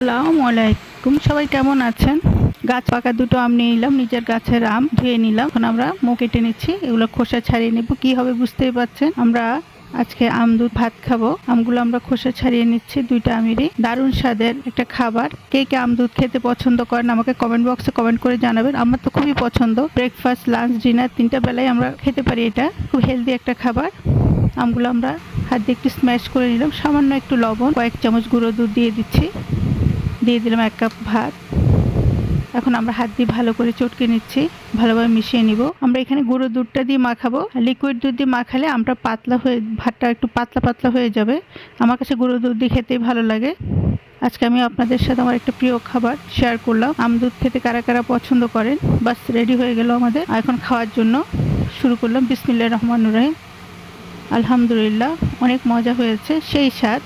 আসসালামু আলাইকুম, সবাই কেমন আছেন? গাছ পাকা দুটো আম নিয়ে নিলাম, নিজের গাছের আম ধুয়ে নিলাম। এখন আমরা মুখ কেটে নিচ্ছি, এগুলো খোসা ছাড়িয়ে নেব। কি হবে বুঝতেই পারছেন। আমরা আজকে আম দুধ ভাত খাবো। আমগুলো আমরা খোসা ছাড়িয়ে নিচ্ছি, দুইটা আমেরই। দারুণ স্বাদের একটা খাবার। কে কে আম দুধ খেতে পছন্দ করেন আমাকে কমেন্ট বক্সে কমেন্ট করে জানাবেন। আমার তো খুবই পছন্দ। ব্রেকফাস্ট, লাঞ্চ, ডিনার তিনটা বেলায় আমরা খেতে পারি। এটা খুব হেলদি একটা খাবার। আমগুলো আমরা হাত দিয়ে একটু স্ম্যাশ করে নিলাম। সামান্য একটু লবণ, কয়েক চামচ গুঁড়ো দুধ দিয়ে দিচ্ছি। দিয়ে দিলাম 1 কাপ ভাত। এখন আমরা হাত দিয়ে ভালো করে চটকে নিচ্ছি, ভালোভাবে মিশিয়ে নিব। আমরা এখানে গুঁড়ো দুধটা দিয়ে মাখাবো। লিকুইড দুধ দিয়ে মাখালে আমরা ভাতটা একটু পাতলা পাতলা হয়ে যাবে। আমার কাছে গুঁড়ো দুধ দিয়ে খেতেই ভালো লাগে। আজকে আমি আপনাদের সাথে আমার একটা প্রিয় খাবার শেয়ার করলাম। আম দুধ খেতে কারা কারা পছন্দ করেন। বাস রেডি হয়ে গেল আমাদের। এখন খাওয়ার জন্য শুরু করলাম। বিসমিল্লাহির রহমানির রহিম। আলহামদুলিল্লাহ, অনেক মজা হয়েছে, সেই স্বাদ।